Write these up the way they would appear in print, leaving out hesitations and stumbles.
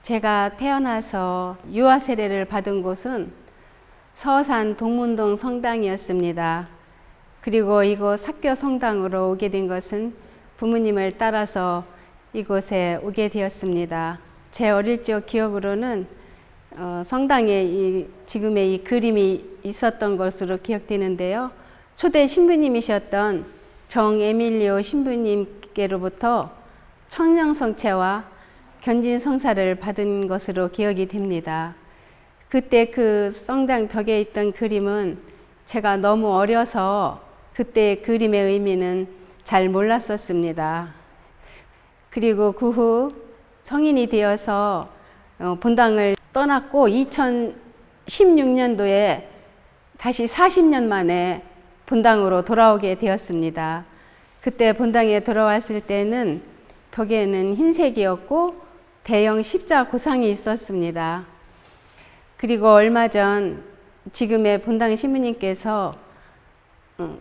제가 태어나서 유아 세례를 받은 곳은 서산 동문동 성당이었습니다. 그리고 이곳 사교 성당으로 오게 된 것은 부모님을 따라서 이곳에 오게 되었습니다. 제 어릴 적 기억으로는 성당에 지금의 이 그림이 있었던 것으로 기억되는데요. 초대 신부님이셨던 정에밀리오 신부님께로부터 청량성체와 견진성사를 받은 것으로 기억이 됩니다. 그때 그 성당 벽에 있던 그림은 제가 너무 어려서 그때 그림의 의미는 잘 몰랐었습니다. 그리고 그 후 성인이 되어서 본당을 떠났고 2016년도에 다시 40년 만에 본당으로 돌아오게 되었습니다. 그때 본당에 돌아왔을 때는 벽에는 흰색이었고 대형 십자 고상이 있었습니다. 그리고 얼마 전 지금의 본당 신부님께서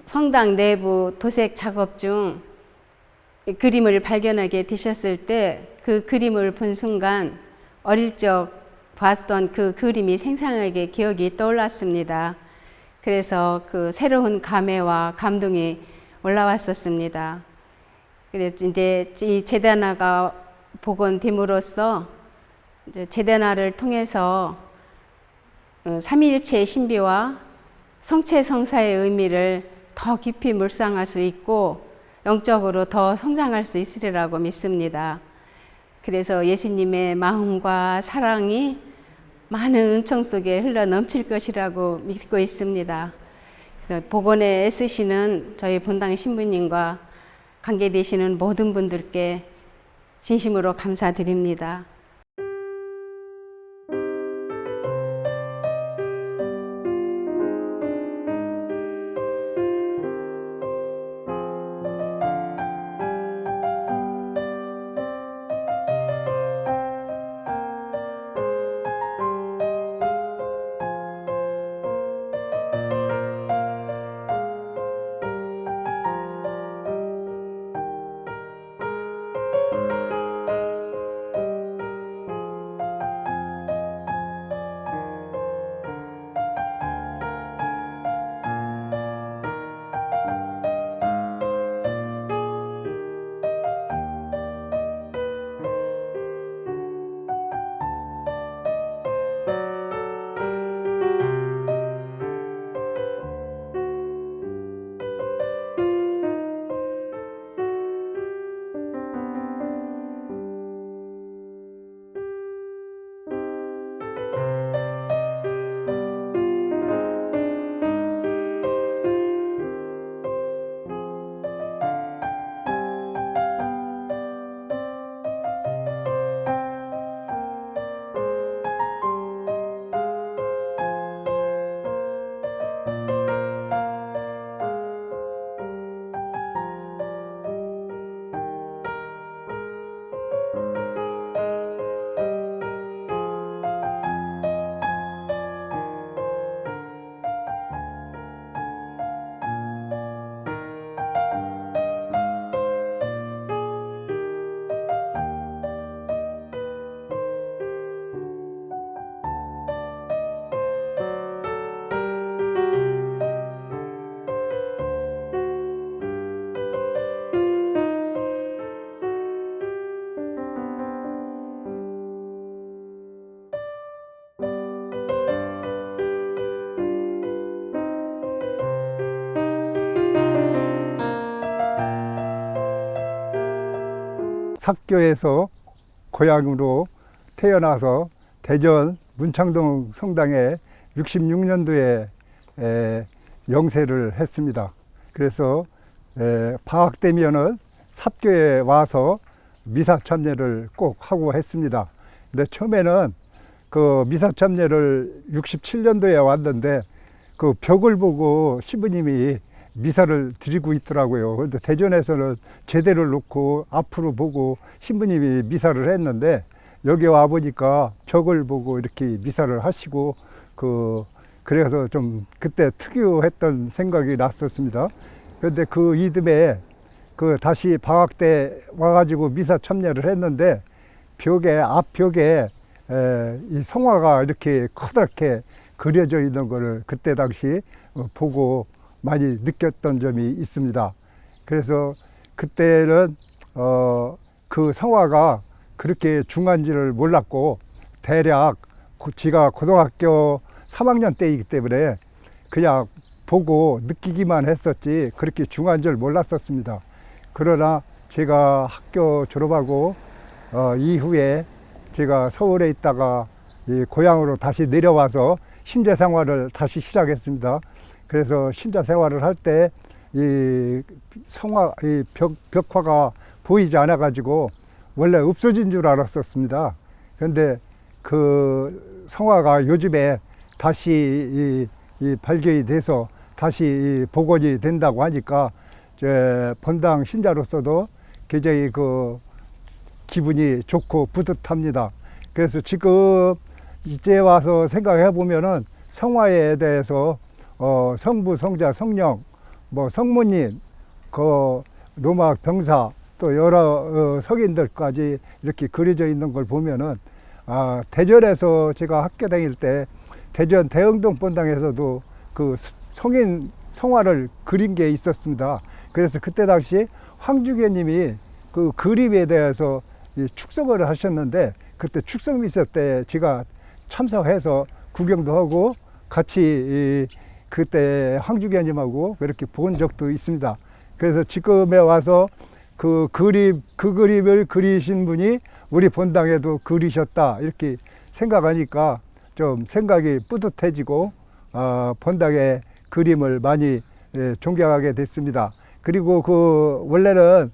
성당 내부 도색 작업 중 그림을 발견하게 되셨을 때 그 그림을 본 순간 어릴 적 봤던 그 그림이 생생하게 기억이 떠올랐습니다. 그래서 그 새로운 감회와 감동이 올라왔었습니다. 그래서 이제 이 제단화가 복원됨으로써 이제 제단화를 통해서 삼위일체의 신비와 성체성사의 의미를 더 깊이 묵상할 수 있고 영적으로 더 성장할 수 있으리라고 믿습니다. 그래서 예수님의 마음과 사랑이 많은 은총 속에 흘러 넘칠 것이라고 믿고 있습니다. 그래서 복원에 애쓰시는 저희 본당 신부님과 관계되시는 모든 분들께 진심으로 감사드립니다. 삭교에서 고향으로 태어나서 대전 문창동 성당에 66년도에 영세를 했습니다. 그래서 방학 되면은 삽교에 와서 미사 참여를 꼭 하고 했습니다. 근데 처음에는 그 미사 참여를 67년도에 왔는데 그 벽을 보고 신부님이 미사를 드리고 있더라고요. 그런데 대전에서는 제대를 놓고 앞으로 보고 신부님이 미사를 했는데 여기 와 보니까 벽을 보고 이렇게 미사를 하시고 그래서 좀 그때 특유했던 생각이 났었습니다. 그런데 그 이듬해 다시 방학 때 와가지고 미사 참여를 했는데 앞벽에 이 성화가 이렇게 커다랗게 그려져 있는 것을 그때 당시 보고 많이 느꼈던 점이 있습니다. 그래서 그때는 그 성화가 그렇게 중요한지를 몰랐고, 대략 제가 고등학교 3학년 때이기 때문에 그냥 보고 느끼기만 했었지 그렇게 중요한 줄 몰랐었습니다. 그러나 제가 학교 졸업하고 이후에 제가 서울에 있다가 이 고향으로 다시 내려와서 신자 생활을 다시 시작했습니다. 그래서 신자 생활을 할 때 이 성화, 이 벽화가 보이지 않아 가지고 원래 없어진 줄 알았었습니다. 그런데 그 성화가 요즘에 다시 이 발견이 돼서 다시 복원이 된다고 하니까 본당 신자로서도 굉장히 그 기분이 좋고 뿌듯합니다. 그래서 지금 이제 와서 생각해 보면은 성화에 대해서 성부, 성자, 성령, 뭐 성모님, 그 노막 병사, 또 여러 성인들까지 이렇게 그려져 있는 걸 보면은 대전에서 제가 학교 다닐 때 대전 대흥동 본당에서도 그 성인 성화를 그린 게 있었습니다. 그래서 그때 당시 황주계님이 그 그림에 대해서 축성을 하셨는데, 그때 축성 미사 때 제가 참석해서 구경도 하고 같이 그때 황주계님하고 그렇게 본 적도 있습니다. 그래서 지금에 와서 그 그림을 그리신 분이 우리 본당에도 그리셨다 이렇게 생각하니까 좀 생각이 뿌듯해지고 본당의 그림을 많이 존경하게 됐습니다. 그리고 그 원래는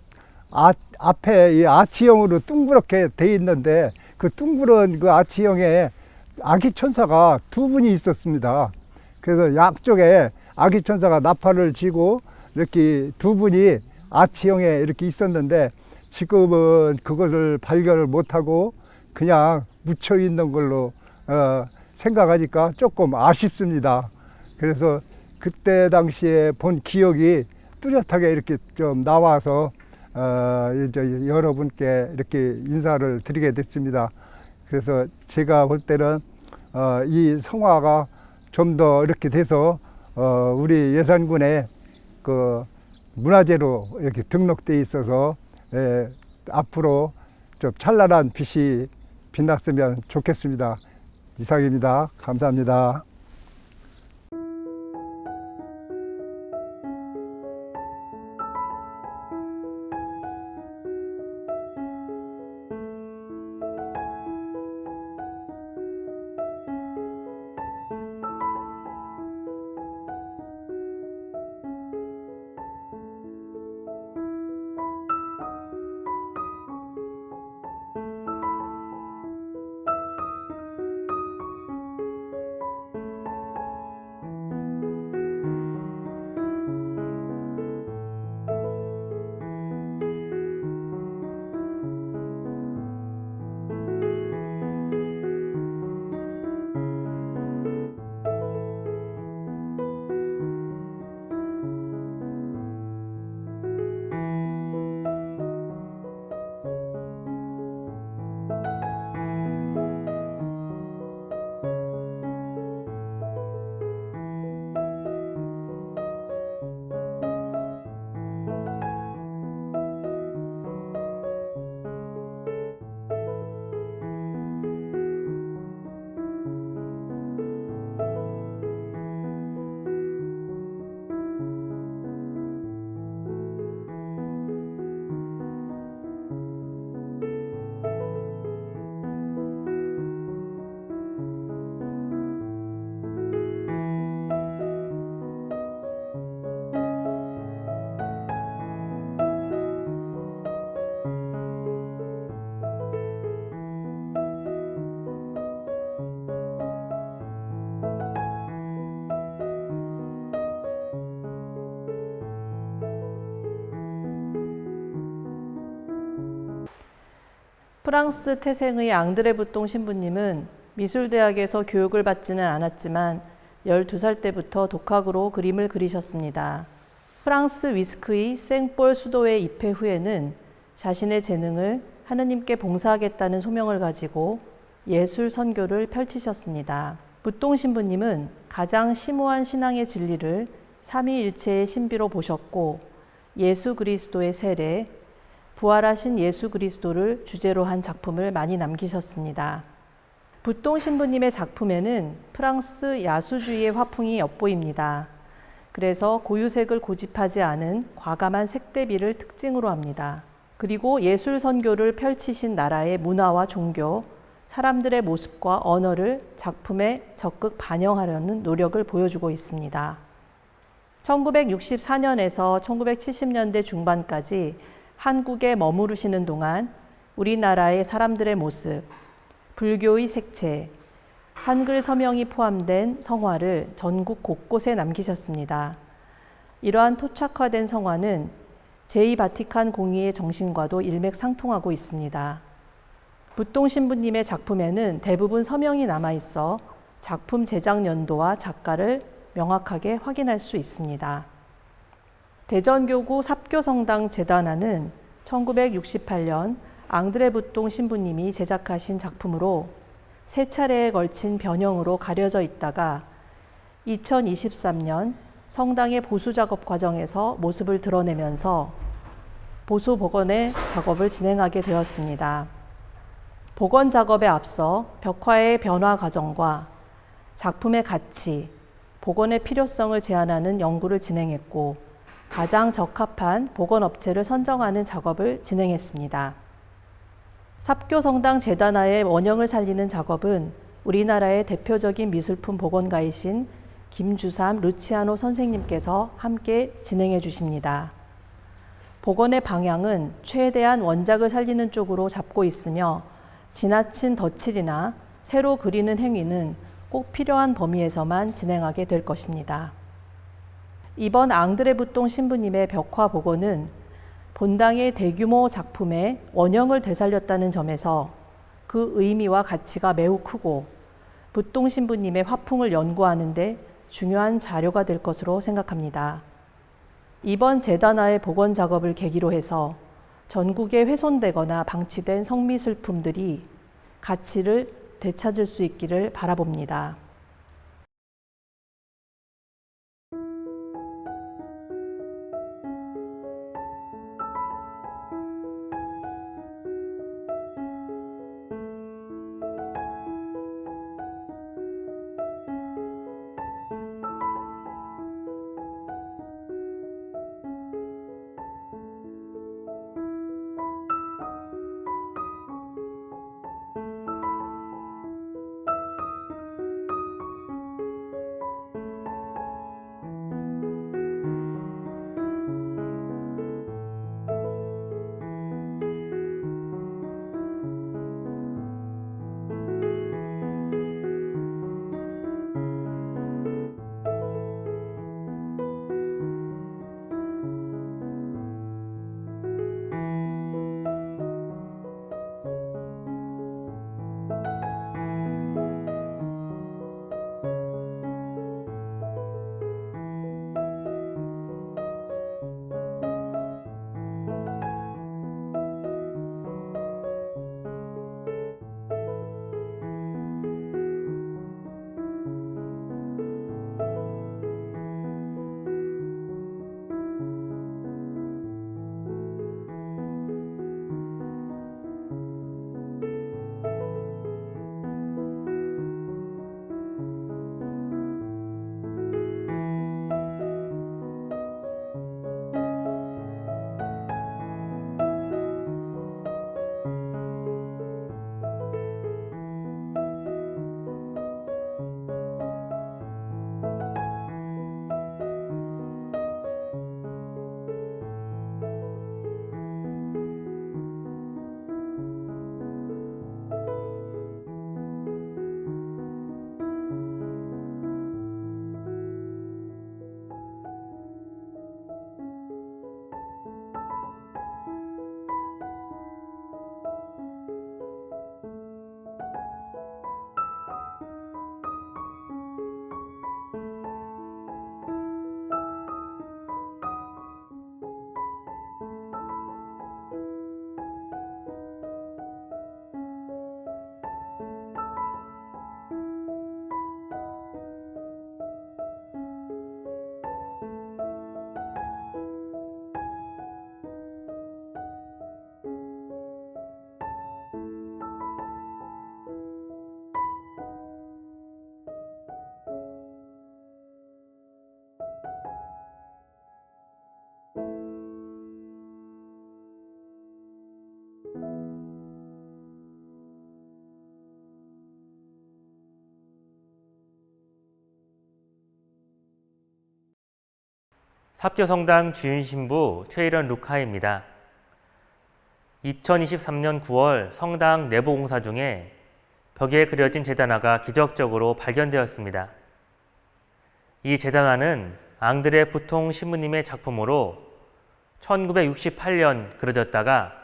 앞에 이 아치형으로 둥그렇게 돼 있는데 그 둥그런 그 아치형에 아기 천사가 두 분이 있었습니다. 그래서 양쪽에 아기 천사가 나팔을 쥐고 이렇게 두 분이 아치형에 이렇게 있었는데, 지금은 그것을 발견을 못하고 그냥 묻혀 있는 걸로 생각하니까 조금 아쉽습니다. 그래서 그때 당시에 본 기억이 뚜렷하게 이렇게 좀 나와서 이제 여러분께 이렇게 인사를 드리게 됐습니다. 그래서 제가 볼 때는 이 성화가 좀 더 이렇게 돼서 우리 예산군에 그 문화재로 이렇게 등록돼 있어서 앞으로 좀 찬란한 빛이 빛났으면 좋겠습니다. 이상입니다. 감사합니다. 프랑스 태생의 앙드레 부똥 신부님은 미술대학에서 교육을 받지는 않았지만 12살 때부터 독학으로 그림을 그리셨습니다. 프랑스 위스크의 생볼 수도에 입회 후에는 자신의 재능을 하느님께 봉사하겠다는 소명을 가지고 예술 선교를 펼치셨습니다. 붓동 신부님은 가장 심오한 신앙의 진리를 삼위일체의 신비로 보셨고 예수 그리스도의 세례, 부활하신 예수 그리스도를 주제로 한 작품을 많이 남기셨습니다. 붓동 신부님의 작품에는 프랑스 야수주의의 화풍이 엿보입니다. 그래서 고유색을 고집하지 않은 과감한 색대비를 특징으로 합니다. 그리고 예술 선교를 펼치신 나라의 문화와 종교, 사람들의 모습과 언어를 작품에 적극 반영하려는 노력을 보여주고 있습니다. 1964년에서 1970년대 중반까지 한국에 머무르시는 동안 우리나라의 사람들의 모습, 불교의 색채, 한글 서명이 포함된 성화를 전국 곳곳에 남기셨습니다. 이러한 토착화된 성화는 제2바티칸 공의의 정신과도 일맥상통하고 있습니다. 붓동 신부님의 작품에는 대부분 서명이 남아있어 작품 제작 연도와 작가를 명확하게 확인할 수 있습니다. 대전교구 삽교성당 재단화는 1968년 앙드레 붓동 신부님이 제작하신 작품으로 세 차례에 걸친 변형으로 가려져 있다가 2023년 성당의 보수 작업 과정에서 모습을 드러내면서 보수 복원의 작업을 진행하게 되었습니다. 복원 작업에 앞서 벽화의 변화 과정과 작품의 가치, 복원의 필요성을 제안하는 연구를 진행했고 가장 적합한 복원 업체를 선정하는 작업을 진행했습니다. 삽교성당 재단화의 원형을 살리는 작업은 우리나라의 대표적인 미술품 복원가이신 김주삼 루치아노 선생님께서 함께 진행해 주십니다. 복원의 방향은 최대한 원작을 살리는 쪽으로 잡고 있으며 지나친 덧칠이나 새로 그리는 행위는 꼭 필요한 범위에서만 진행하게 될 것입니다. 이번 앙드레 붓동 신부님의 벽화 복원은 본당의 대규모 작품의 원형을 되살렸다는 점에서 그 의미와 가치가 매우 크고 붓동 신부님의 화풍을 연구하는 데 중요한 자료가 될 것으로 생각합니다. 이번 재단화의 복원 작업을 계기로 해서 전국에 훼손되거나 방치된 성미술품들이 가치를 되찾을 수 있기를 바라봅니다. 삽교성당 주임신부 최일원 루카입니다. 2023년 9월 성당 내부 공사 중에 벽에 그려진 제단화가 기적적으로 발견되었습니다. 이 제단화는 앙드레 부통 신부님의 작품으로 1968년 그려졌다가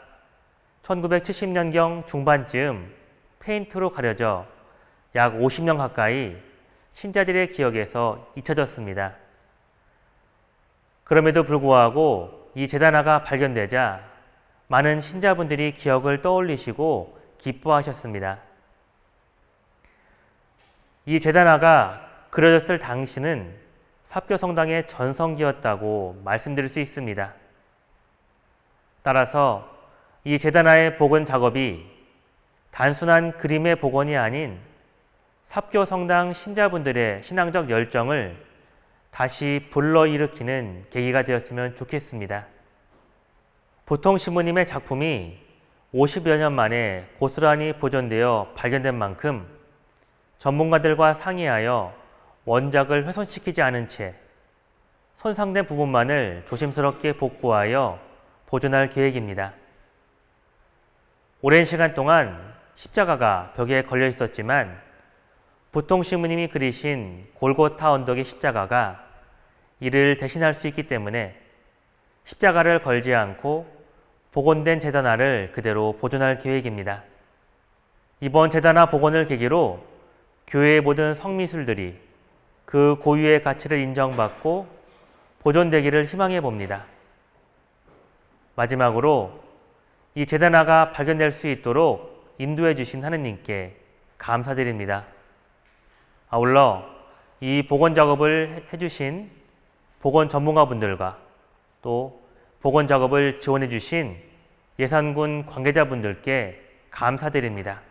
1970년경 중반쯤 페인트로 가려져 약 50년 가까이 신자들의 기억에서 잊혀졌습니다. 그럼에도 불구하고 이 제단화가 발견되자 많은 신자분들이 기억을 떠올리시고 기뻐하셨습니다. 이 제단화가 그려졌을 당시는 삽교성당의 전성기였다고 말씀드릴 수 있습니다. 따라서 이 제단화의 복원 작업이 단순한 그림의 복원이 아닌 삽교성당 신자분들의 신앙적 열정을 다시 불러일으키는 계기가 되었으면 좋겠습니다. 부통 신부님의 작품이 50여 년 만에 고스란히 보존되어 발견된 만큼 전문가들과 상의하여 원작을 훼손시키지 않은 채 손상된 부분만을 조심스럽게 복구하여 보존할 계획입니다. 오랜 시간 동안 십자가가 벽에 걸려 있었지만 부통 신부님이 그리신 골고타 언덕의 십자가가 이를 대신할 수 있기 때문에 십자가를 걸지 않고 복원된 제단화를 그대로 보존할 계획입니다. 이번 제단화 복원을 계기로 교회의 모든 성미술들이 그 고유의 가치를 인정받고 보존되기를 희망해 봅니다. 마지막으로 이 제단화가 발견될 수 있도록 인도해 주신 하느님께 감사드립니다. 아울러 이 복원 작업을 해주신 복원 전문가분들과 또 복원 작업을 지원해 주신 예산군 관계자분들께 감사드립니다.